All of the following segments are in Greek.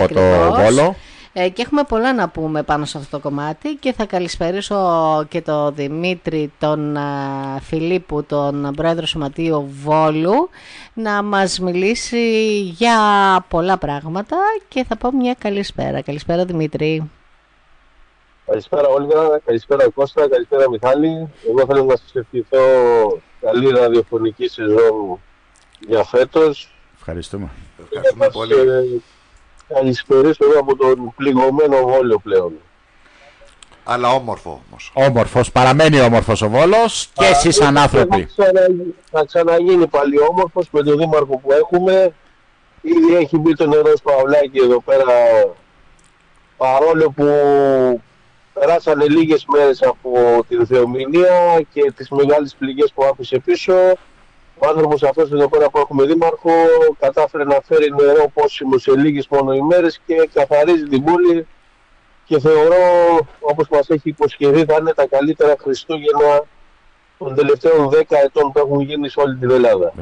από το Βόλο. Και έχουμε πολλά να πούμε πάνω σε αυτό το κομμάτι και θα καλησπερίσω και τον Δημήτρη, τον Φιλίππου, τον πρόεδρο Σωματείου Βόλου, να μας μιλήσει για πολλά πράγματα και θα πω μια καλησπέρα. Καλησπέρα Δημήτρη. Καλησπέρα Όλγα, καλησπέρα Κώστα, καλησπέρα Μιχάλη. Εγώ θέλω να σας ευχηθώ καλή ραδιοφωνική σεζόν για φέτος. Ευχαριστούμε. Ευχαριστούμε πολύ. Καλησπερίσω εδώ από τον πληγωμένο Βόλο πλέον. Αλλά όμορφο όμως. Όμορφος, παραμένει όμορφος ο Βόλος και εσείς σαν άνθρωποι. Θα ξαναγίνει πάλι όμορφος με τον δήμαρχο που έχουμε. Ήδη έχει μπει το νερό στο αυλάκι εδώ πέρα, παρόλο που περάσανε λίγες μέρες από την θεομηνία και τις μεγάλες πληγές που άφησε πίσω. Ο άνθρωπος αυτός εδώ πέρα που έχουμε δήμαρχο κατάφερε να φέρει νερό πόσιμο σε λίγες μόνο ημέρες και καθαρίζει την πόλη και θεωρώ, όπως μας έχει υποσχεθεί, θα είναι τα καλύτερα Χριστούγεννα των τελευταίων 10 ετών που έχουν γίνει σε όλη την Ελλάδα.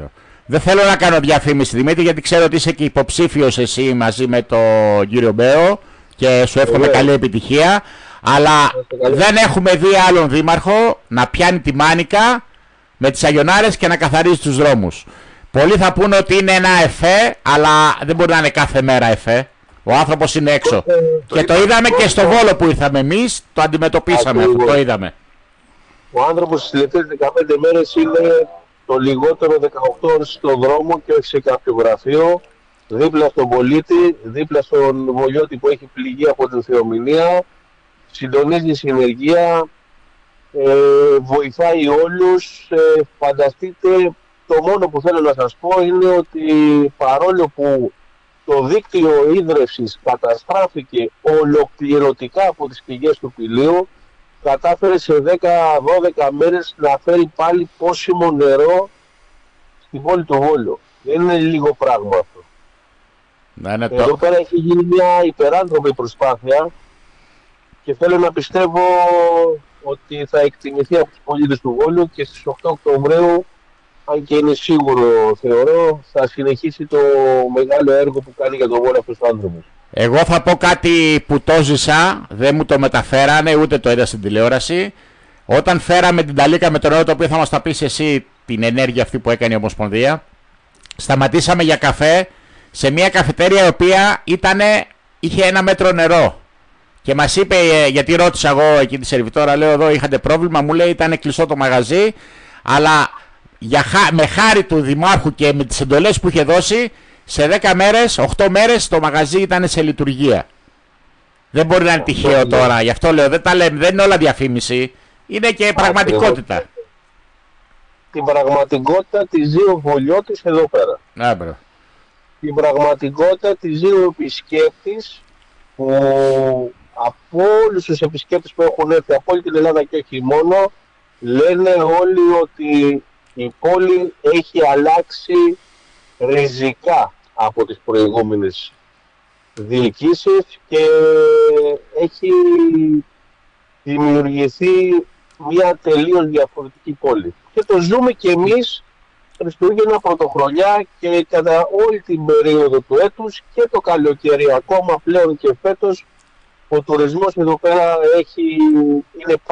Δεν θέλω να κάνω διαφήμιση Δημήτρη, γιατί ξέρω ότι είσαι και υποψήφιος εσύ μαζί με τον κύριο Μπέο και σου εύχομαι καλή επιτυχία, αλλά δεν έχουμε δει άλλον δήμαρχο να πιάνει τη μάνικα με τις αγιονάρες και να καθαρίζει τους δρόμους. Πολλοί θα πούνε ότι είναι ένα εφέ, αλλά δεν μπορεί να είναι κάθε μέρα εφέ. Ο άνθρωπος είναι έξω. Και το είδαμε και στο Βόλο που ήρθαμε εμείς, το αντιμετωπίσαμε, το είδαμε. Ο άνθρωπος στις τελευταίες 15 μέρες είναι το λιγότερο 18 ώρες στον δρόμο και όχι σε κάποιο γραφείο, δίπλα στον πολίτη, δίπλα στον Βολιώτη που έχει πληγεί από την θεομηνία, συντονίζει συνεργεία, βοηθάει όλους. Φανταστείτε, το μόνο που θέλω να σας πω είναι ότι παρόλο που το δίκτυο ίδρευσης καταστράφηκε ολοκληρωτικά από τις πηγές του Πηλίου, κατάφερε σε 10-12 μέρες να φέρει πάλι πόσιμο νερό στην πόλη του Βόλου. Δεν είναι λίγο πράγμα αυτό. Εδώ πέρα έχει γίνει μια υπεράνθρωπη προσπάθεια και θέλω να πιστεύω ότι θα εκτιμηθεί από τους πολίτες του Βόλου και στις 8 Οκτωβρίου, αν και είναι σίγουρο θεωρώ, θα συνεχίσει το μεγάλο έργο που κάνει για τον Βόλο αυτός ο άνθρωπος. Εγώ θα πω κάτι που το ζήσα, δεν μου το μεταφέρανε, ούτε το είδα στην τηλεόραση. Όταν φέραμε την ταλίκα με το νερό, το οποίο θα μας τα πεις εσύ, την ενέργεια αυτή που έκανε η Ομοσπονδία, σταματήσαμε για καφέ σε μια καφετέρια η οποία είχε 1 μέτρο νερό. Και μας είπε, γιατί ρώτησα εγώ εκεί τη σερβιτόρα, λέω εδώ είχατε πρόβλημα, μου λέει ήταν κλειστό το μαγαζί, αλλά με χάρη του Δημάρχου και με τις εντολές που είχε δώσει, σε 10 μέρες, 8 μέρες το μαγαζί ήταν σε λειτουργία. Δεν μπορεί να είναι τυχαίο τώρα, γι' αυτό λέω, δεν είναι όλα διαφήμιση, είναι και πραγματικότητα. Την πραγματικότητα τη ζει ο Βολιώτης εδώ πέρα. Την πραγματικότητα τη ζει ο επισκέπτης που από όλους τους επισκέπτες που έχουν έρθει από όλη την Ελλάδα και όχι μόνο, λένε όλοι ότι η πόλη έχει αλλάξει ριζικά από τις προηγούμενες διοικήσεις και έχει δημιουργηθεί μια τελείως διαφορετική πόλη. Και το ζούμε και εμείς Χριστούγεννα, Πρωτοχρονιά και κατά όλη την περίοδο του έτους και το καλοκαίρι ακόμα πλέον και φέτος. Ο τουρισμός εδώ πέρα είναι έχει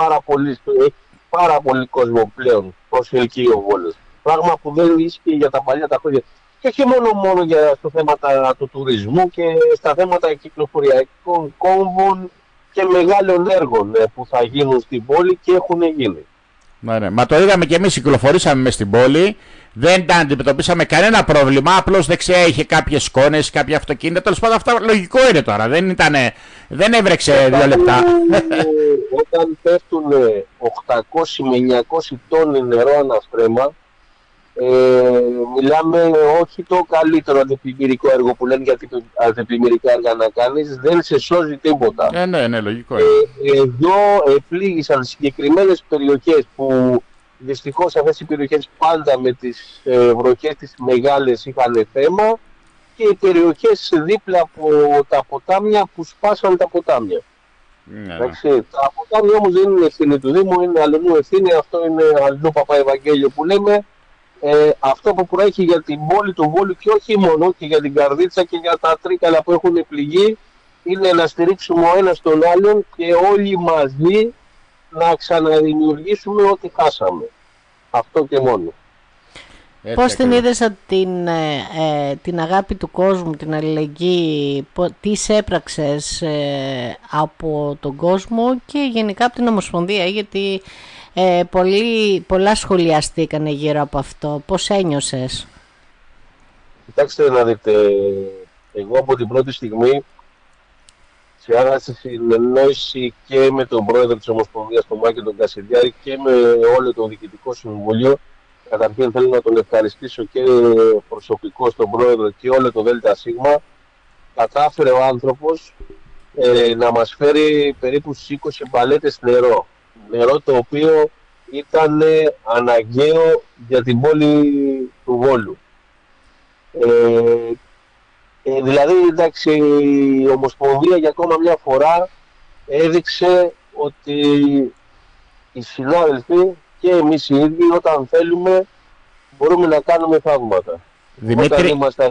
πάρα πολύ κόσμο πλέον προσελκύει ο Βόλος. Πράγμα που δεν ίσχυε για τα παλιά τα χρόνια. Και όχι μόνο για στο θέμα του τουρισμού και στα θέματα κυκλοφοριακών κόμβων και μεγάλων έργων που θα γίνουν στην πόλη και έχουν γίνει. Ναι. Μα το είδαμε και εμείς, κυκλοφορήσαμε μες στην πόλη, δεν αντιμετωπίσαμε κανένα πρόβλημα, απλώς δεξιά είχε κάποιες σκόνες, κάποια αυτοκίνητα, τέλος πάντων αυτά λογικό είναι τώρα, δεν έβρεξε 2 λεπτά. Όταν πέφτουν 800 με 900 τόνοι νερό αναστρέμα, μιλάμε όχι το καλύτερο αντιπλημμυρικό έργο που λένε, γιατί αντιπλημμυρικά έργα να κάνεις δεν σε σώζει τίποτα. Ναι, λογικό. Εδώ επλήγησαν συγκεκριμένες περιοχές που δυστυχώς αυτές οι περιοχές πάντα με τις βροχές τις μεγάλες είχαν θέμα και οι περιοχές δίπλα από τα ποτάμια που σπάσαν τα ποτάμια. Τα ποτάμια όμως δεν είναι ευθύνη του Δήμου, είναι αλλονού ευθύνη, αυτό είναι αλλονού Παπαευαγγέλιο που λέμε. αυτό που προέχει για την πόλη του Βόλου και όχι μόνο, και για την Καρδίτσα και για τα Τρίκαλα που έχουν πληγεί, είναι να στηρίξουμε ο ένας τον άλλον και όλοι μαζί να ξαναδημιουργήσουμε ό,τι χάσαμε. Αυτό και μόνο. Πώς την είδες την αγάπη του κόσμου, την αλληλεγγύη, τι έπραξες από τον κόσμο και γενικά από την Ομοσπονδία, γιατί πολλά σχολιαστήκανε γύρω από αυτό. Πώς ένιωσες? Κοιτάξτε να δείτε, εγώ από την πρώτη στιγμή σε άγρασα συνεννόηση και με τον πρόεδρο της Ομοσπονδίας, τον Μάκη τον Κασιδιάρη, και με όλο το Διοικητικό Συμβούλιο. Καταρχήν θέλω να τον ευχαριστήσω και προσωπικό στον πρόεδρο και όλο το ΔΣ. Κατάφερε ο άνθρωπος να μας φέρει περίπου στις 20 παλέτες νερό. Νερό το οποίο ήταν αναγκαίο για την πόλη του Βόλου. Δηλαδή, εντάξει, η Ομοσπονδία για ακόμα μια φορά έδειξε ότι οι συνάδελφοι και εμείς οι ίδιοι, όταν θέλουμε, μπορούμε να κάνουμε θαύματα. Δημήτρη, όταν είμαστε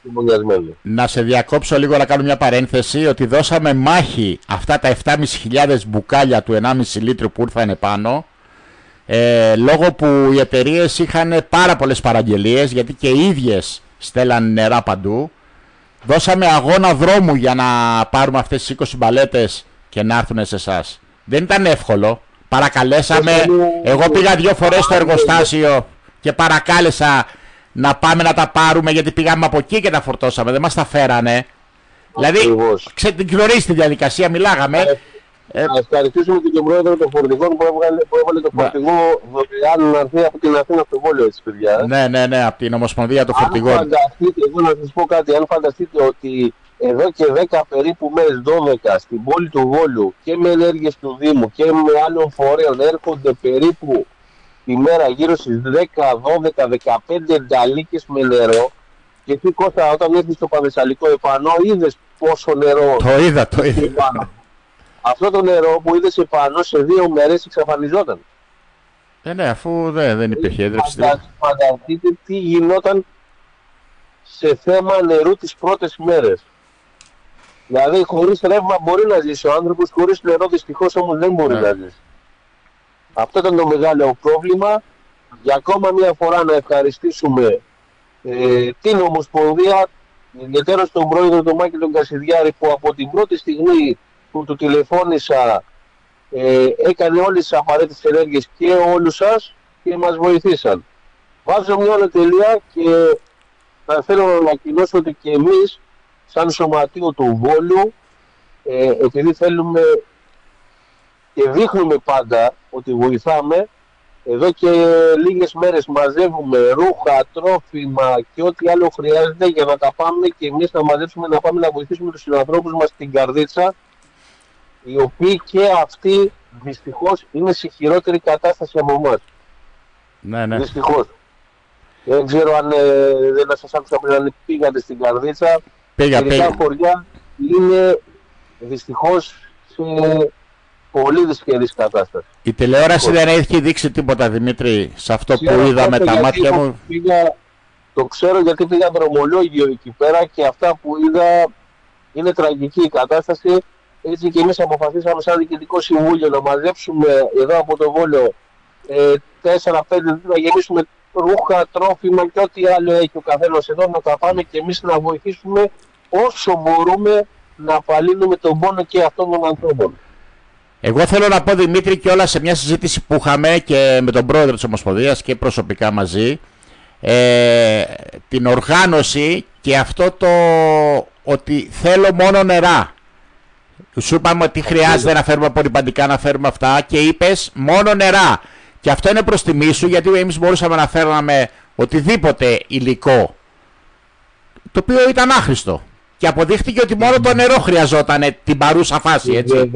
αγωνιασμένοι. Να σε διακόψω λίγο, να κάνω μια παρένθεση, ότι δώσαμε μάχη αυτά τα 7.500 μπουκάλια του 1,5 λίτρου που ήρθαν πάνω, λόγω που οι εταιρείες είχαν πάρα πολλές παραγγελίες, γιατί και οι ίδιες στέλναν νερά παντού. Δώσαμε αγώνα δρόμου για να πάρουμε αυτές τις 20 μπαλέτες και να έρθουν σε εσάς. Δεν ήταν εύκολο. Παρακαλέσαμε, εγώ πήγα 2 φορές στο εργοστάσιο και παρακάλεσα να πάμε να τα πάρουμε, γιατί πήγαμε από εκεί και τα φορτώσαμε, δεν μας τα φέρανε. Δηλαδή, γνωρίζεις τη διαδικασία, μιλάγαμε. Να ευχαριστήσουμε και τον πρόεδρο των φορτηγών που έβαλε το φορτηγό δωρεάν να έρθει από την Αθήνα στο Βόλιο, έτσι, παιδιά. Ναι, από την Ομοσπονδία των Φορτηγών. Αν φανταστείτε, εγώ να σας πω κάτι, αν φανταστείτε ότι εδώ και 10 περίπου μέρες, 12, στην πόλη του Βόλου και με ενέργειες του Δήμου και με άλλων φορέων έρχονται περίπου τη μέρα γύρω στις 10, 12, 15 νταλίκες με νερό, και εσύ, Κώστα, όταν έρθεις στο Παδεσσαλικό επάνω, είδες πόσο νερό? Το είδα. Αυτό το νερό που είδες επάνω σε 2 μέρες εξαφανιζόταν. Ναι, αφού δεν υπήρχε έδρευση. Φανταστείτε τι γινόταν σε θέμα νερού τις πρώτες μέρες. Δηλαδή, χωρίς ρεύμα μπορεί να ζήσει ο άνθρωπος, χωρίς νερό δυστυχώς όμως δεν μπορεί να ζήσει. Αυτό ήταν το μεγάλο πρόβλημα. Για ακόμα μια φορά να ευχαριστήσουμε την Ομοσπονδία, ιδιαίτερα στον πρόεδρο τον Μάκη τον Κασιδιάρη, που από την πρώτη στιγμή που του τηλεφώνησα έκανε όλες τις απαραίτητες ενέργειες και όλους σας και μας βοηθήσαν. Βάζω μια άλλη τελεία και θα θέλω να ανακοινώσω ότι και εμείς σαν σωματείο του Βόλου, επειδή θέλουμε και δείχνουμε πάντα ότι βοηθάμε, εδώ και λίγες μέρες μαζεύουμε ρούχα, τρόφιμα και ό,τι άλλο χρειάζεται για να τα πάμε και εμείς να μαζέψουμε, να πάμε να βοηθήσουμε τους συνανθρώπους μας στην Καρδίτσα, οι οποίοι και αυτοί δυστυχώς είναι σε χειρότερη κατάσταση από εμάς. Ναι. Δυστυχώς. Δεν ξέρω αν δεν σας άκουσα πριν, αν πήγατε στην Καρδίτσα. Πήγα. Χωριά είναι δυστυχώς σε πολύ δυσκερής κατάσταση. Η τηλεόραση δεν έχει δείξει τίποτα, Δημήτρη, σε αυτό που είδα με τα μάτια μου. Το ξέρω γιατί πήγα δρομολόγιο εκεί πέρα και αυτά που είδα είναι τραγική η κατάσταση. Έτσι και εμείς αποφασίσαμε σαν Διοικητικό Συμβούλιο να μαζέψουμε εδώ από το Βόλιο 4-5 να γεμίσουμε ρούχα, τρόφιμα και ό,τι άλλο έχει ο καθένας εδώ, να τα πάμε και εμείς να βοηθήσουμε όσο μπορούμε να απαλύνουμε τον πόνο και αυτών των ανθρώπων. Εγώ θέλω να πω, Δημήτρη, και όλα σε μια συζήτηση που είχαμε και με τον πρόεδρο της Ομοσπονδίας και προσωπικά μαζί, την οργάνωση και αυτό το ότι θέλω μόνο νερά. Σου είπαμε ότι χρειάζεται να φέρουμε απορριπαντικά, να φέρουμε αυτά, και είπες μόνο νερά. Και αυτό είναι προς τιμή σου, γιατί εμείς μπορούσαμε να φέρναμε οτιδήποτε υλικό, το οποίο ήταν άχρηστο. Και αποδείχτηκε ότι μόνο το νερό χρειαζόταν την παρούσα φάση, έτσι.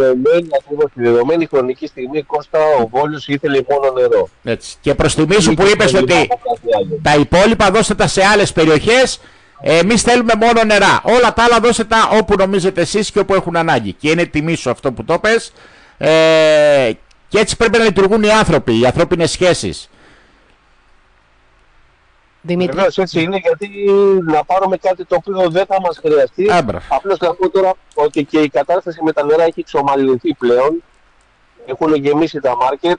Στη δεδομένη χρονική στιγμή, Κώστα, ο Βόλος ήθελε μόνο νερό. Έτσι. Και προς τιμή σου που είπες ότι τα υπόλοιπα δώστε τα σε άλλες περιοχές, εμείς θέλουμε μόνο νερά. Όλα τα άλλα δώστε τα όπου νομίζετε εσείς και όπου έχουν ανάγκη. Και είναι τιμή σου αυτό που το πες. Και έτσι πρέπει να λειτουργούν οι άνθρωποι, οι ανθρώπινες σχέσεις. Δημήτρη. Βεβαίως έτσι είναι, γιατί να πάρουμε κάτι το οποίο δεν θα μας χρειαστεί. Απλώς να πω τώρα ότι και η κατάσταση με τα νερά έχει εξομαλυνθεί πλέον. Έχουν γεμίσει τα μάρκετ.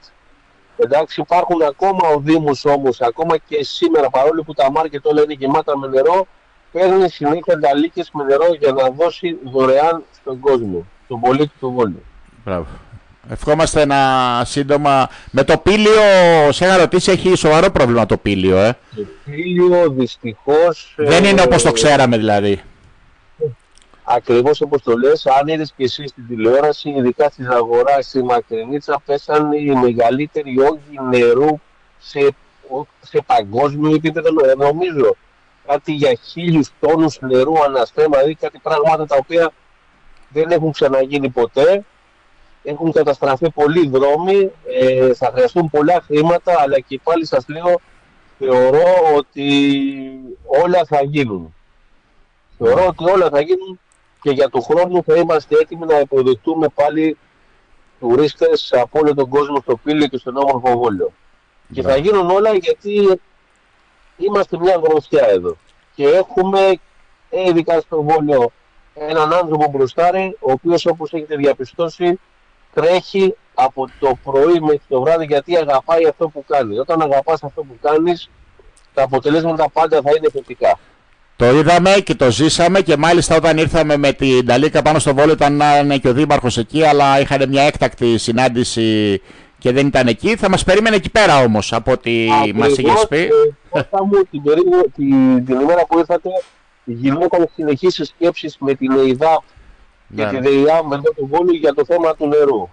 Εντάξει, υπάρχουν ακόμα οδήμους όμως, ακόμα και σήμερα, παρόλο που τα μάρκετ όλα είναι γεμάτα με νερό, παίρνει συνήθεια νταλίκες με νερό για να δώσει δωρεάν στον κόσμο, στον πολίτη του Βόλου. Μπράβο. Ευχόμαστε ένα σύντομα. Με το πήλιο, σε είχα ρωτήσει, έχει σοβαρό πρόβλημα το πήλιο, Το πήλιο δυστυχώς... Δεν είναι όπως το ξέραμε δηλαδή. Ακριβώς όπως το λες, αν είδες και εσύ στην τηλεόραση, ειδικά στις αγοράς στη Μακρινίτσα, πέσανε οι μεγαλύτεροι όγκοι νερού σε παγκόσμιο επίπεδο. Νομίζω κάτι για 1.000 τόνους νερού αναστέμα, δηλαδή κάτι πράγματα τα οποία δεν έχουν ξαναγίνει ποτέ. Έχουν καταστραφεί πολλοί δρόμοι, θα χρειαστούν πολλά χρήματα, αλλά και πάλι σας λέω, θεωρώ ότι όλα θα γίνουν. Θεωρώ ότι όλα θα γίνουν και για του χρόνου θα είμαστε έτοιμοι να υποδεχτούμε πάλι τουρίστες από όλο τον κόσμο στο Πήλιο και στον όμορφο Βόλιο. Και θα γίνουν όλα γιατί είμαστε μια γροθιά εδώ. Και έχουμε, ειδικά στο Βόλιο, έναν άνθρωπο μπροστάρι, ο οποίος, όπως έχετε διαπιστώσει, τρέχει από το πρωί μέχρι το βράδυ, γιατί αγαπάει αυτό που κάνει. Όταν αγαπάς αυτό που κάνεις, τα αποτελέσματα πάντα θα είναι θετικά. Το είδαμε και το ζήσαμε, και μάλιστα όταν ήρθαμε με την Νταλίκα πάνω στο Βόλιο ήταν και ο Δήμαρχος εκεί, αλλά είχαν μια έκτακτη συνάντηση και δεν ήταν εκεί. Θα μας περίμενε εκεί πέρα όμως, από ό,τι μας είχες πει. Την ημέρα που ήρθατε, γινόταν συνεχείς σκέψεις με την ΕΙΔΑΠ και τη ΔΕΙΑΜ εδώ του Βόλου για το θέμα του νερού.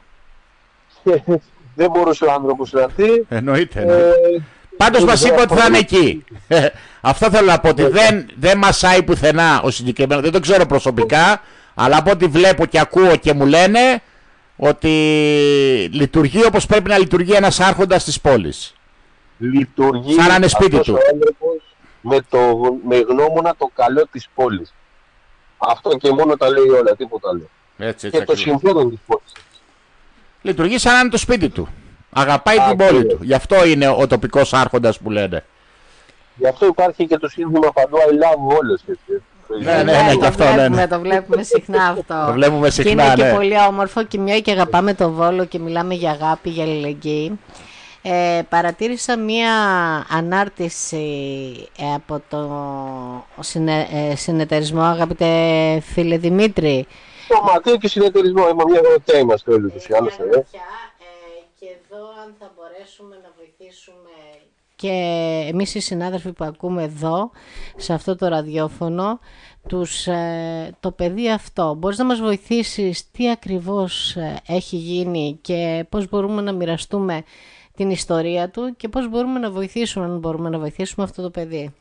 Δεν μπορούσε ο άνθρωπος να έρθει. Εννοείται. Πάντως μας είπε ότι θα είναι εκεί. Αυτό θέλω να πω, ότι δεν μασάει πουθενά ο συγκεκριμένος. Δεν το ξέρω προσωπικά, αλλά από ό,τι βλέπω και ακούω και μου λένε ότι λειτουργεί όπως πρέπει να λειτουργεί ένας άρχοντας της πόλης. Λειτουργεί σαν να είναι σπίτι του. Με γνώμονα το καλό της πόλης. Αυτό και μόνο τα λέει όλα, τίποτα άλλο. Έτσι, και το συμφέρον της πόλης. Λειτουργεί σαν να είναι το σπίτι του. Αγαπάει την πόλη του. Γι' αυτό είναι ο τοπικός άρχοντας που λένε. Γι' αυτό υπάρχει και το σύνθημα παντού I love όλες. Ναι, και αυτό το βλέπουμε συχνά αυτό. Το βλέπουμε συχνά, και είναι και πολύ όμορφο, και μια και αγαπάμε το Βόλο και μιλάμε για αγάπη, για αλληλεγγύη. Παρατήρησα μία ανάρτηση από το συνεταιρισμό, αγαπητέ φίλε Δημήτρη. Σωματείο και συνεταιρισμό, είμαι μια γροθιά, είμαστε όλοι τους άλλους. Και εδώ αν θα μπορέσουμε να βοηθήσουμε και εμείς οι συνάδελφοι που ακούμε εδώ, σε αυτό το ραδιόφωνο, το παιδί αυτό. Μπορείς να μας βοηθήσεις τι ακριβώς έχει γίνει και πώς μπορούμε να μοιραστούμε την ιστορία του και πώς μπορούμε να βοηθήσουμε, αν μπορούμε να βοηθήσουμε αυτό το παιδί.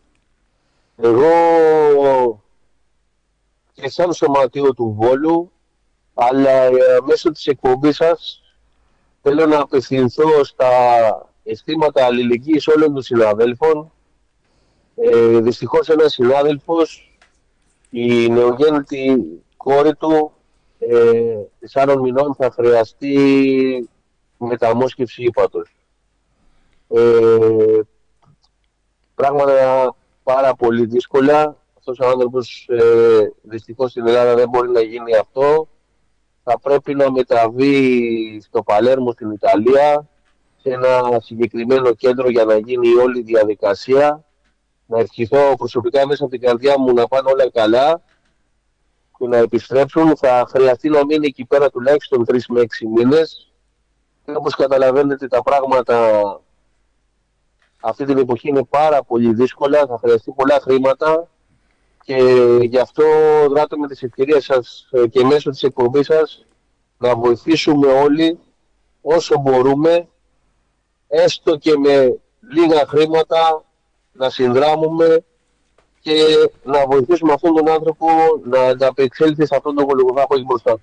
Εγώ και σαν σωματείο του Βόλου, αλλά μέσω της εκπομπής σας θέλω να απευθυνθώ στα αισθήματα αλληλεγγύης όλων των συναδέλφων. Δυστυχώς ένας συνάδελφος, η νεογέννητη κόρη του, 4 μηνών θα χρειαστεί μεταμόσχευση ύπατος. Πράγματα πάρα πολύ δύσκολα. Αυτός ο άνθρωπος δυστυχώς στην Ελλάδα δεν μπορεί να γίνει αυτό. Θα πρέπει να μεταβεί στο Παλέρμο στην Ιταλία, σε ένα συγκεκριμένο κέντρο για να γίνει όλη η διαδικασία. Να ευχηθώ προσωπικά μέσα από την καρδιά μου να πάνε όλα καλά και να επιστρέψουν. Θα χρειαστεί να μείνει εκεί πέρα τουλάχιστον 3 με 6 μήνες. Και όπως καταλαβαίνετε τα πράγματα αυτή την εποχή είναι πάρα πολύ δύσκολα, θα χρειαστεί πολλά χρήματα και γι' αυτό δράτω με τις ευκαιρίες σας και μέσω της εκπομπής σας να βοηθήσουμε όλοι όσο μπορούμε, έστω και με λίγα χρήματα, να συνδράμουμε και να βοηθήσουμε αυτόν τον άνθρωπο να ανταπεξέλθει σε αυτόν τον Γολγοθά που έχει μπροστά του.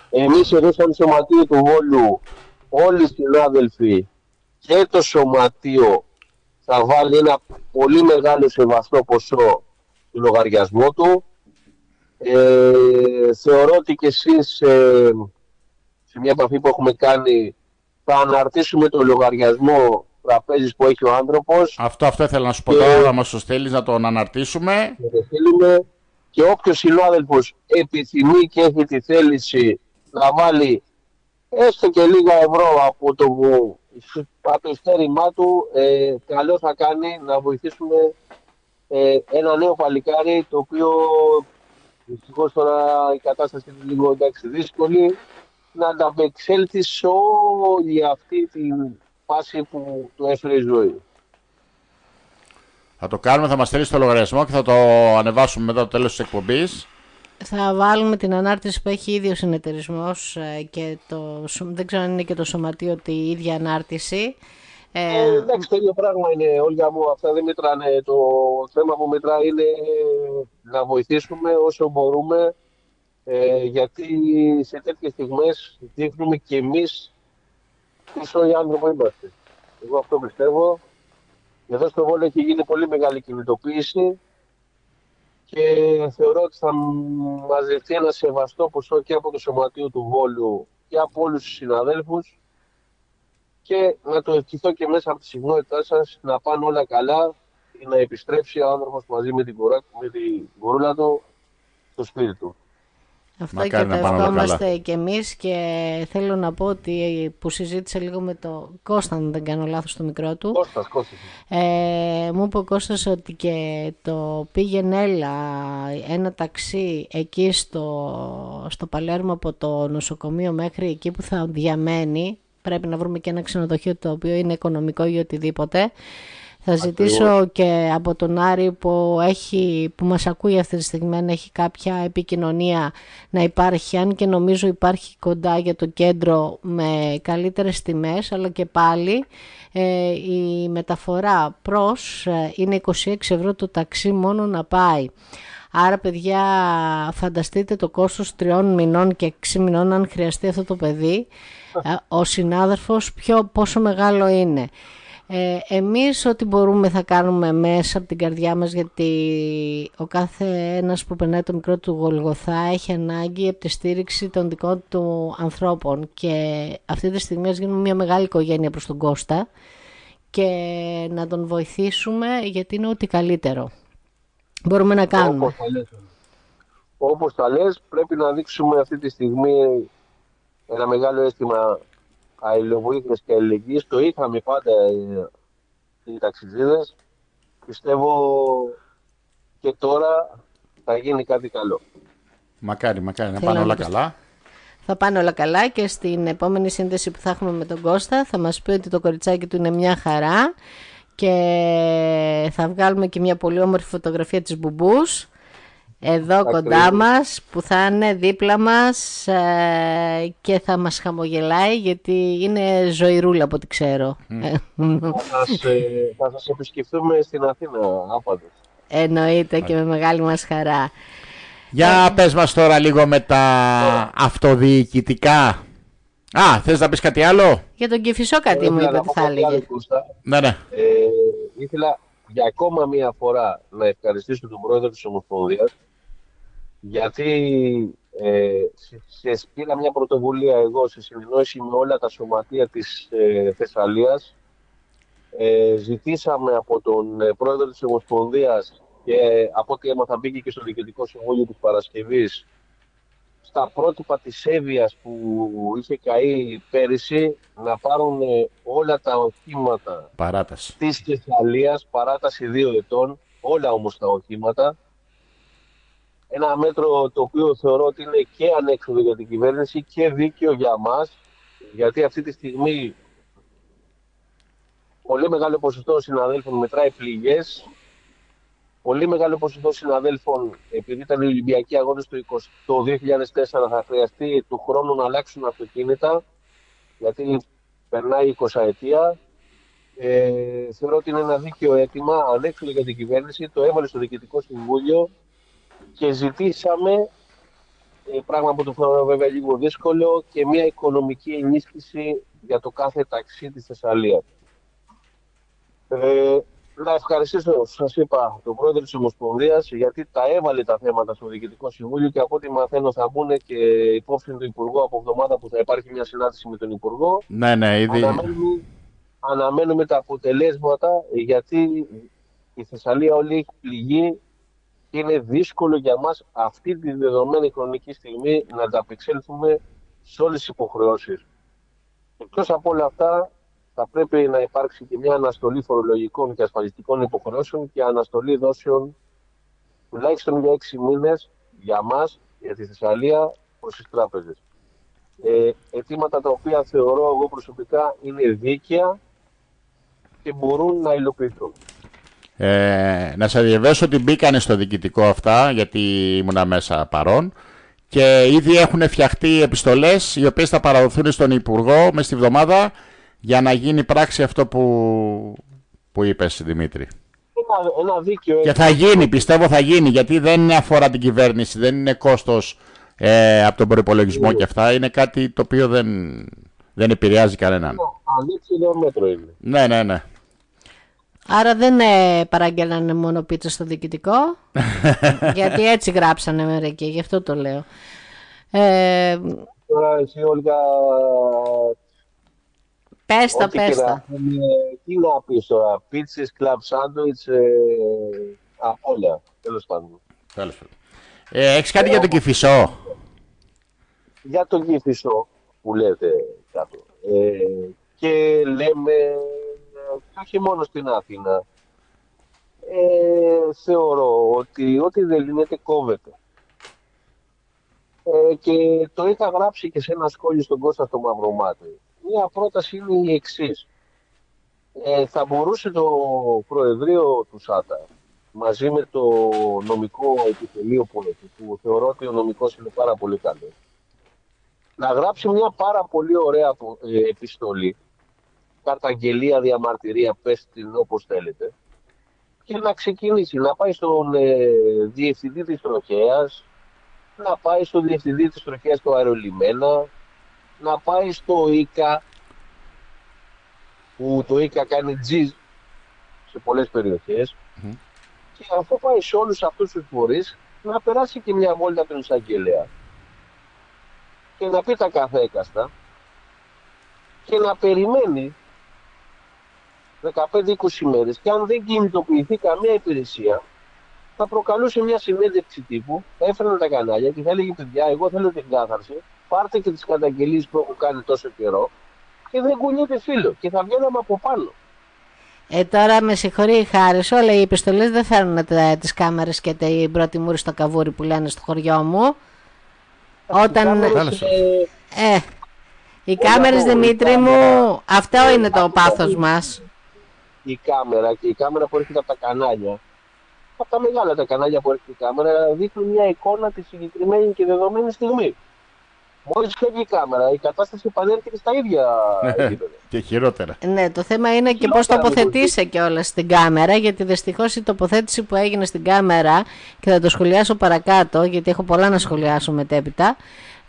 Εμείς εδώ σαν σωματείο του Βόλου, όλοι οι συνάδελφοι και το σωματείο θα βάλει ένα πολύ μεγάλο σεβαστό ποσό του λογαριασμό του. Θεωρώ ότι και εσείς σε μια επαφή που έχουμε κάνει θα αναρτήσουμε το λογαριασμό τραπέζης που έχει ο άνθρωπος. Αυτό ήθελα να σου πω τώρα, να μας το στείλεις να τον αναρτήσουμε. Και όποιος συνάδελφος επιθυμεί και έχει τη θέληση να βάλει έστω και λίγα ευρώ από το ειστέρημά του, καλό θα κάνει να βοηθήσουμε ένα νέο παλικάρι, το οποίο δυστυχώς τώρα η κατάσταση είναι λίγο δύσκολη, να ανταπεξέλθει σε όλη αυτή την φάση που του έφερε η ζωή. Θα το κάνουμε, θα μας στείλεις το λογαριασμό και θα το ανεβάσουμε μετά το τέλος της εκπομπής. Θα βάλουμε την ανάρτηση που έχει ήδη ο συνεταιρισμός και δεν ξέρω αν είναι και το σωματείο τη ίδια ανάρτηση. Εντάξει, το ίδιο πράγμα είναι, Όλγα μου. Αυτά δεν μετράνε. Το θέμα που μετράει είναι να βοηθήσουμε όσο μπορούμε, γιατί σε τέτοιες στιγμές δείχνουμε και εμείς πόσο οι άνθρωποι είμαστε. Εγώ αυτό πιστεύω. Εδώ στο Βόλο έχει γίνει πολύ μεγάλη κινητοποίηση και θεωρώ ότι θα μαζευτεί ένα σεβαστό ποσό και από το Σωματείο του Βόλου και από όλους τους συναδέλφους, και να το ευχηθώ και μέσα από τη συχνότητά σας να πάνε όλα καλά και να επιστρέψει ο άνθρωπος μαζί με την κορούλα του στο σπίτι του. Αυτό και το ευχόμαστε και εμείς, και θέλω να πω ότι που συζήτησα λίγο με το Κώστα, αν δεν κάνω λάθος το μικρό του. Κώστας. Μου είπε ο Κώστας ότι και το πήγαινε έλα ένα ταξί εκεί στο Παλέρμο από το νοσοκομείο μέχρι εκεί που θα διαμένει. Πρέπει να βρούμε και ένα ξενοδοχείο το οποίο είναι οικονομικό ή οτιδήποτε. Θα ζητήσω και από τον Άρη που μας ακούει αυτή τη στιγμή, αν έχει κάποια επικοινωνία, να υπάρχει, αν και νομίζω υπάρχει κοντά για το κέντρο με καλύτερες τιμές, αλλά και πάλι η μεταφορά προς είναι 26 ευρώ το ταξί μόνο να πάει. Άρα παιδιά, φανταστείτε το κόστος 3 μηνών και 6 μηνών αν χρειαστεί αυτό το παιδί, ο συνάδελφος πόσο μεγάλο είναι. Εμείς ό,τι μπορούμε θα κάνουμε μέσα από την καρδιά μας, γιατί ο κάθε ένας που περνάει το μικρό του Γολγοθά έχει ανάγκη από τη στήριξη των δικών του ανθρώπων, και αυτή τη στιγμή γίνουμε μια μεγάλη οικογένεια προς τον Κώστα και να τον βοηθήσουμε, γιατί είναι ό,τι καλύτερο μπορούμε να κάνουμε. Όπως τα λες, πρέπει να δείξουμε αυτή τη στιγμή ένα μεγάλο αίσθημα αλληλοβοήθειας και αλληλεγγύης. Το είχαμε πάντα οι ταξιτζίδες. Πιστεύω και τώρα θα γίνει κάτι καλό. Μακάρι να πάνε όλα καλά. Θα πάνε όλα καλά, και στην επόμενη σύνδεση που θα έχουμε με τον Κώστα θα μας πει ότι το κοριτσάκι του είναι μια χαρά, και θα βγάλουμε και μια πολύ όμορφη φωτογραφία της Μπουμπούς εδώ κοντά μας, που θα είναι δίπλα μας και θα μας χαμογελάει, γιατί είναι ζωηρούλα από ό,τι ξέρω. Θα σας επισκεφτούμε στην Αθήνα άπαντες. Εννοείται, και με μεγάλη μας χαρά. Για πες μας τώρα λίγο με τα αυτοδιοικητικά. Θες να πεις κάτι άλλο? Για τον Κηφισό κάτι μου είπε ότι θα έλεγε. Ναι. Ήθελα για ακόμα μία φορά να ευχαριστήσω τον πρόεδρο της Ομοσπονδίας, γιατί πήρα μια πρωτοβουλία εγώ σε συνεννόηση με όλα τα σωματεία της Θεσσαλίας. Ζητήσαμε από τον πρόεδρο της Ομοσπονδίας, και από ό,τι έμαθα μπήκε και στο Διοικητικό Συμβούλιο της Παρασκευής, στα πρότυπα της Εύβοιας που είχε καεί πέρυσι, να πάρουν όλα τα οχήματα της Θεσσαλίας, παράταση 2 ετών, όλα όμως τα οχήματα. Ένα μέτρο το οποίο θεωρώ ότι είναι και ανέξοδο για την κυβέρνηση και δίκαιο για μας, γιατί αυτή τη στιγμή πολύ μεγάλο ποσοστό συναδέλφων μετράει πληγές. Πολύ μεγάλο ποσοστό συναδέλφων, επειδή ήταν οι Ολυμπιακοί Αγώνες το 2004, θα χρειαστεί του χρόνου να αλλάξουν αυτοκίνητα, γιατί περνάει η 20ετία. Θεωρώ ότι είναι ένα δίκαιο αίτημα, ανέξοδο για την κυβέρνηση, το έβαλε στο Διοικητικό Συμβούλιο και ζητήσαμε, πράγμα που το θεωρώ βέβαια λίγο δύσκολο, και μια οικονομική ενίσχυση για το κάθε ταξί της Θεσσαλίας. Να ευχαριστήσω, σας είπα, τον πρόεδρο της Ομοσπονδίας, γιατί τα έβαλε τα θέματα στο Διοικητικό Συμβούλιο, και από ό,τι μαθαίνω θα μπουν και υπόψη του Υπουργού από εβδομάδα που θα υπάρχει μια συνάντηση με τον Υπουργό. Ναι, ήδη. αναμένουμε τα αποτελέσματα, γιατί η Θεσσαλία όλη έχει πληγεί και είναι δύσκολο για μας αυτή τη δεδομένη χρονική στιγμή να ανταπεξέλθουμε σε όλες τις υποχρεώσεις. Εκτός από όλα αυτά, θα πρέπει να υπάρξει και μια αναστολή φορολογικών και ασφαλιστικών υποχρεώσεων και αναστολή δόσεων τουλάχιστον για 6 μήνες για μας, για τη Θεσσαλία, προς τις τράπεζες. Αιτήματα τα οποία θεωρώ εγώ προσωπικά είναι δίκαια και μπορούν να υλοποιηθούν. Να σας διαβεβαιώσω ότι μπήκανε στο διοικητικό αυτά, γιατί ήμουνα μέσα παρόν, και ήδη έχουν φτιαχτεί επιστολές οι οποίες θα παραδοθούν στον Υπουργό μες τη βδομάδα για να γίνει πράξη αυτό που είπες, Δημήτρη. Ένα δίκαιο. Και θα γίνει, πιστεύω θα γίνει, γιατί δεν αφορά την κυβέρνηση, δεν είναι κόστος από τον προϋπολογισμό και αυτά. Είναι κάτι το οποίο δεν επηρεάζει κανέναν. Ανήξιδο μέτρο είναι. Ναι. Άρα δεν παραγγέλνανε μόνο πίτσα στο διοικητικό, γιατί έτσι γράψανε μερικοί, γι' αυτό το λέω. Τώρα εσύ, Όλγα, Πες τα. Τι να πεις τώρα, πίτσες, κλαμπ σάντουιτς, απ' όλα, τέλος πάντων. Έχεις κάτι για το Κηφισό? Για το Κηφισό που λέτε κάτω. Και λέμε, όχι μόνο στην Αθήνα, θεωρώ ότι ό,τι δεν λύνεται κόβεται. Και το είχα γράψει και σε ένα σχόλιο στον Κώστα στο Μαυρομάτι. Μία πρόταση είναι η εξής. Θα μπορούσε το Προεδρείο του ΣΑΤΑ μαζί με το νομικό επιτελείο που θεωρώ ότι ο νομικός είναι πάρα πολύ καλό, να γράψει μια πάρα πολύ ωραία επιστολή, καταγγελία, διαμαρτυρία, πες την όπως θέλετε, και να ξεκινήσει, να πάει στον διευθυντή της τροχέας, να πάει στον διευθυντή της τροχέας του αερολιμένα, να πάει στο ΙΚΑ, που το ΙΚΑ κάνει τζιζ σε πολλές περιοχές, και αφού πάει σε όλους αυτούς τους φορείς, να περάσει και μια βόλτα τον εισαγγελέα και να πει τα καθέκαστα και να περιμένει 15-20 μέρες, και αν δεν κινητοποιηθεί καμία υπηρεσία, θα προκαλούσε μια συνέντευξη τύπου, θα έφερνε τα κανάλια και θα έλεγε: παιδιά, εγώ θέλω την κάθαρση, πάρτε και τις καταγγελίες που έχω κάνει τόσο καιρό, και δεν κουνιέται φίλο, και θα βγαίναμε από πάνω. Τώρα με συγχωρεί η Χάρης, όλα οι επιστολές δεν φέρνουν τις κάμερες και την πρώτη μούρη στο καβούρι που λένε στο χωριό μου. Όταν... οι κάμερες, Δημήτρη μου, αυτό είναι το πάθος μας. Η κάμερα που έρχεται από τα κανάλια, από τα μεγάλα τα κανάλια που έρχεται η κάμερα, δείχνουν μια εικόνα τη συγκεκριμένη και δεδομένη στιγμή. Μόλις φεύγει η κάμερα, η κατάσταση επανέρχεται στα ίδια επίπεδα. Και χειρότερα. Ναι, το θέμα είναι και πώς τοποθετείσαι κιόλας στην κάμερα, γιατί δυστυχώς η τοποθέτηση που έγινε στην κάμερα, και θα το σχολιάσω παρακάτω, γιατί έχω πολλά να σχολιάσω μετέπειτα,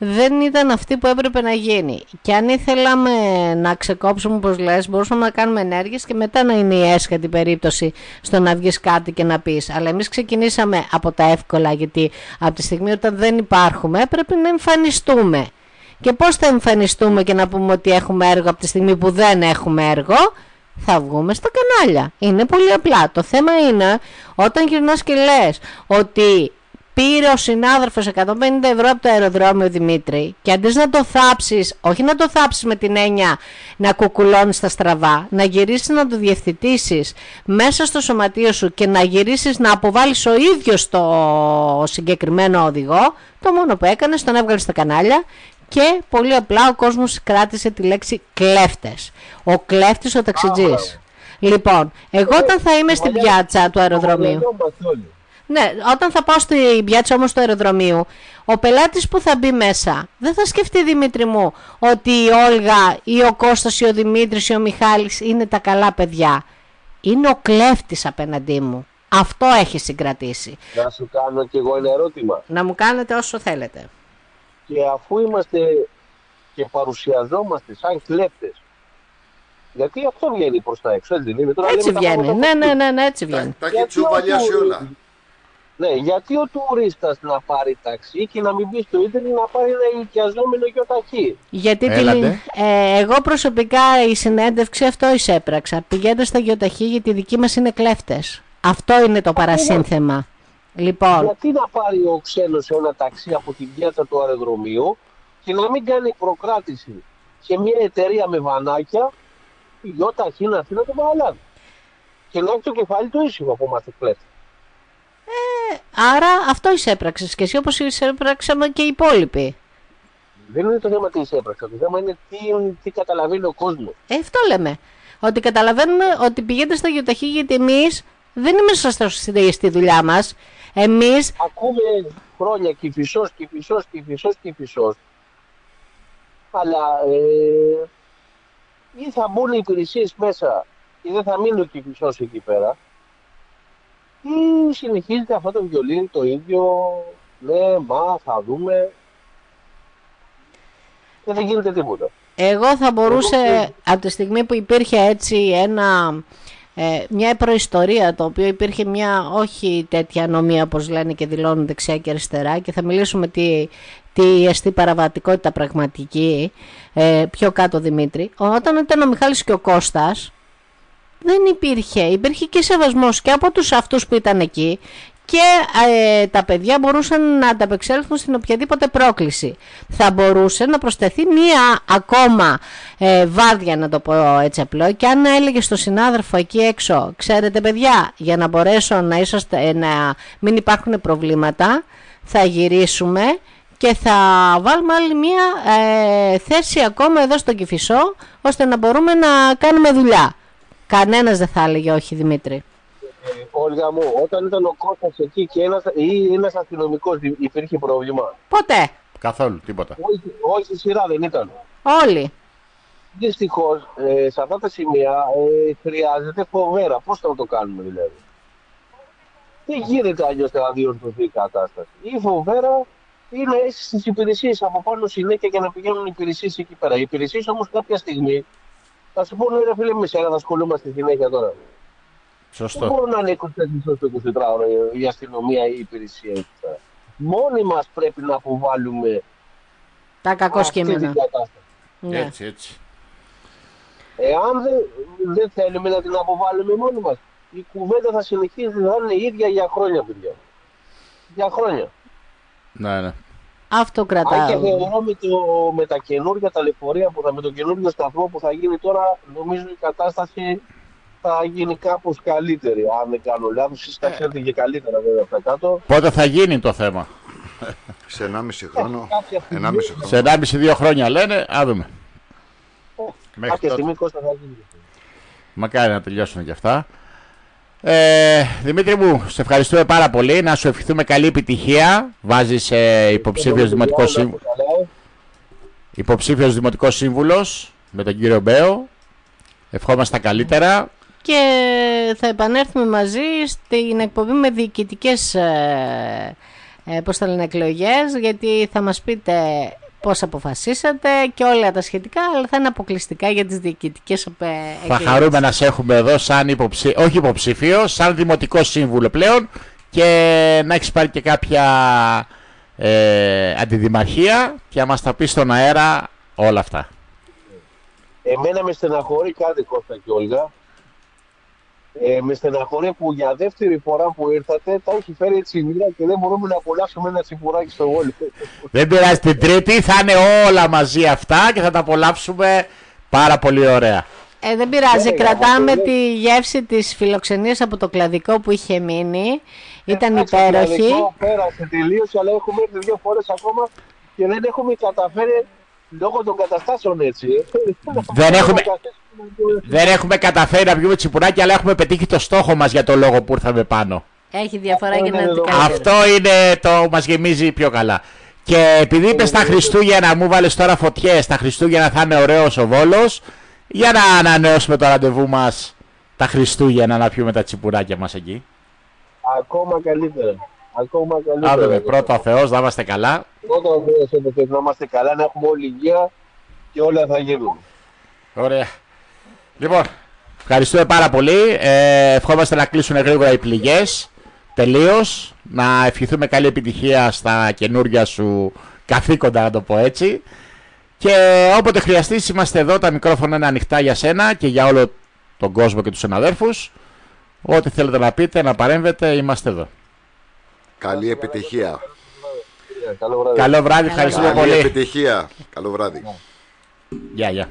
δεν ήταν αυτή που έπρεπε να γίνει. Και αν ήθελαμε να ξεκόψουμε, όπως λες, μπορούσαμε να κάνουμε ενέργειες και μετά να είναι η έσχατη περίπτωση στο να βγεις κάτι και να πεις. Αλλά εμείς ξεκινήσαμε από τα εύκολα, γιατί από τη στιγμή όταν δεν υπάρχουμε πρέπει να εμφανιστούμε. Και πώς θα εμφανιστούμε και να πούμε ότι έχουμε έργο από τη στιγμή που δεν έχουμε έργο? Θα βγούμε στα κανάλια. Είναι πολύ απλά. Το θέμα είναι όταν γυρνάς και λες ότι πήρε ο συνάδελφος 150 ευρώ από το αεροδρόμιο, Δημήτρη, και αντί να το θάψεις, όχι να το θάψεις με την έννοια να κουκουλώνεις τα στραβά, να γυρίσεις να το διευθετήσεις μέσα στο σωματείο σου και να γυρίσεις να αποβάλεις ο ίδιος το συγκεκριμένο οδηγό, το μόνο που έκανες τον έβγαλες στα κανάλια. Και πολύ απλά ο κόσμος κράτησε τη λέξη κλέφτες. Ο κλέφτης, ο ταξιτζής. Λοιπόν, εγώ όταν θα είμαι στην πιάτσα του αεροδρομίου, ναι, όταν θα πάω στην πιάτσα όμως του αεροδρομίου, ο πελάτης που θα μπει μέσα δεν θα σκεφτεί, Δημήτρη μου, ότι η Όλγα ή ο Κώστας ή ο Δημήτρης ή ο Μιχάλης είναι τα καλά παιδιά. Είναι ο κλέφτης απέναντί μου. Αυτό έχει συγκρατήσει. Να σου κάνω κι εγώ ένα ερώτημα. Να μου κάνετε όσο θέλετε. Και αφού είμαστε και παρουσιαζόμαστε σαν κλέφτες, γιατί αυτό βγαίνει προς τα έξω, έτσι δεν είναι? Έτσι βγαίνει, ναι, έτσι βγαίνει. Τα έχει τσουβαλιάσει όλα. Ναι, γιατί ο τουρίστας να πάρει ταξί και να μην μπει στο ίντερνετ να πάρει ένα ενοικιαζόμενο γιοταχή. Γιατί Έλατε. εγώ προσωπικά η συνέντευξη αυτό εισέπραξα. Πηγαίνετε στα γιοταχή γιατί οι δικοί μας είναι κλέφτες. Αυτό είναι το παρασύνθεμα. Λοιπόν, Γιατί να πάρει ο ξένος ένα ταξί από την πιάτσα του αεροδρομίου και να μην κάνει προκράτηση σε μια εταιρεία με βανάκια, η γιοταχή να έρθει να το παραλάβει. Και να έχει το κεφάλι του ήσυχο από μας κλέφτες. άρα αυτό εισέπραξες και εσύ όπως εισέπραξαμε και οι υπόλοιποι. Δεν είναι το θέμα τι εισέπραξα. Το θέμα είναι τι καταλαβαίνει ο κόσμος. Αυτό λέμε. Ότι καταλαβαίνουμε ότι πηγαίνετε στα γιοταχή γιατί εμείς δεν είμαστε στη δουλειά μας. Εμείς Ακούμε χρόνια Κηφισός. Αλλά ή θα μπουν οι υπηρεσίες μέσα και δεν θα μείνει ο Κηφισός εκεί πέρα, ή συνεχίζεται αυτό το βιολίνι το ίδιο, ναι, θα δούμε, και δεν γίνεται τίποτα. εγώ θα μπορούσε από τη στιγμή που υπήρχε έτσι μια προϊστορία, το οποίο υπήρχε μια όχι τέτοια ανομία όπως λένε και δηλώνουν δεξιά και αριστερά, και θα μιλήσουμε τι εστί παραβατικότητα πραγματική πιο κάτω, Δημήτρη. Όταν ήταν ο Μιχάλης και ο Κώστας δεν υπήρχε και σεβασμός και από τους αυτούς που ήταν εκεί, και τα παιδιά μπορούσαν να ανταπεξέλθουν στην οποιαδήποτε πρόκληση. Θα μπορούσε να προσθεθεί μία ακόμα βάρδια, να το πω έτσι απλό, και αν έλεγε στον συνάδελφο εκεί έξω, ξέρετε παιδιά, για να μπορέσω να μην υπάρχουν προβλήματα, θα γυρίσουμε και θα βάλουμε άλλη μία θέση ακόμα εδώ στον Κηφισό, ώστε να μπορούμε να κάνουμε δουλειά. Κανένας δεν θα έλεγε όχι, Δημήτρη. Όλγα μου, όταν ήταν ο Κώστας εκεί και ένας αστυνομικός, υπήρχε πρόβλημα? Ποτέ. Καθόλου, τίποτα. Όχι στη σειρά δεν ήταν. Όλοι. Δυστυχώς, σε αυτά τα σημεία χρειάζεται φοβέρα. Πώς θα το κάνουμε δηλαδή? Δεν γίνεται αλλιώς να διορθωθεί η κατάσταση. Η φοβέρα είναι στις υπηρεσίες από πάνω συνέχεια και να πηγαίνουν οι υπηρεσίες εκεί πέρα. Οι υπηρεσίες όμως κάποια στιγμή θα σου πούνε, ρε φίλε, εμείς θα ασχολούμαστε συνέχεια τώρα. Σωστό. Δεν μπορούν να είναι 24 ώρες το 24ωρο η αστυνομία ή η υπηρεσία εκεί πέρα. Μόνοι μας πρέπει να αποβάλουμε Τα κακό αυτή την σκήμενα. κατάσταση. Ναι. Έτσι. Εάν δεν θέλουμε να την αποβάλουμε μόνοι μας, η κουβέντα θα συνεχίζει να είναι η ίδια για χρόνια, παιδιά. Για χρόνια. Ναι. Αυτό Αν και κρατάω. θεωρώ με τα καινούργια τα λεωφορεία με τον καινούργιο σταθμό που θα γίνει τώρα, νομίζω η κατάσταση θα γίνει κάπως καλύτερη. Αν δεν κάνω λάθος, εσείς τα ξέρετε και καλύτερα βέβαια αυτά κάτω. Πότε θα γίνει το θέμα? Σε 1,5 χρόνο. Κάποια στιγμή, 1,5 χρόνο. Σε 1,5-2 χρόνια λένε, α δούμε. Μέχρι κάποια τότε. στιγμή Κώστα θα γίνει. Μακάρι να τελειώσουν και αυτά. Δημήτρη μου, σε ευχαριστούμε πάρα πολύ. Να σου ευχηθούμε καλή επιτυχία. Βάζεις υποψήφιος δημοτικός σύμβουλος με τον κύριο Μπέο. Ευχόμαστε τα καλύτερα. Και θα επανέλθουμε μαζί στην εκπομπή με διοικητικές εκλογές, γιατί θα μας πείτε πώς αποφασίσατε και όλα τα σχετικά, αλλά θα είναι αποκλειστικά για τις διοικητικές εκλογές. Θα χαρούμε να σε έχουμε εδώ σαν όχι υποψήφιο, σαν δημοτικό σύμβουλο πλέον, και να έχεις πάρει και κάποια αντιδημαρχία και να μας τα πει στον αέρα όλα αυτά. Εμένα με στεναχωρεί κάτι, Κώστα και Όλγα. Με στεναχωρεί που για δεύτερη φορά που ήρθατε τα έχει φέρει η τσιμίρα και δεν μπορούμε να απολαύσουμε ένα τσιπουράκι στο Βόλιο. Δεν πειράζει, την Τρίτη θα είναι όλα μαζί αυτά και θα τα απολαύσουμε πάρα πολύ ωραία. Δεν πειράζει, Ναι, κρατάμε αυτό τη γεύση της φιλοξενίας από το κλαδικό που είχε μείνει. Ήταν Εντάξει, υπέροχη. το κλαδικό πέρασε τελείως, αλλά έχουμε έρθει 2 φορές ακόμα και δεν έχουμε καταφέρει λόγω των καταστάσεων έτσι. Δεν έχουμε καταφέρει να βγούμε τσιπουράκι, αλλά έχουμε πετύχει το στόχο μας για το λόγο που ήρθαμε πάνω. Έχει διαφορά και είναι να εδώ. την καλύτερη. Αυτό είναι το μας γεμίζει πιο καλά. Και επειδή είπες τα Χριστούγεννα, μου βάλες τώρα φωτιές, τα Χριστούγεννα θα είναι ωραίος ο Βόλος, για να ανανεώσουμε το ραντεβού μας τα Χριστούγεννα να πιούμε τα τσιπουράκια μας εκεί. Ακόμα καλύτερα. Ακόμα καλύτερα. Να δούμε, πρώτο ο Θεός, να είμαστε καλά. Πρώτα ο Θεός, να είμαστε καλά, να έχουμε όλη υγεία και όλα θα γίνουν. Ωραία. Λοιπόν, ευχαριστούμε πάρα πολύ. Ευχόμαστε να κλείσουν γρήγορα οι πληγές. τελείως. Να ευχηθούμε καλή επιτυχία στα καινούργια σου καθήκοντα, να το πω έτσι. Και όποτε χρειαστείς, είμαστε εδώ, τα μικρόφωνα είναι ανοιχτά για σένα και για όλο τον κόσμο και τους συναδέρφους. Ό,τι θέλετε να πείτε, να παρέμβετε, είμαστε εδώ. Καλή επιτυχία. Καλό βράδυ. Καλό βράδυ, ευχαριστούμε Καλή πολύ. επιτυχία. Καλό βράδυ. Γεια, γεια.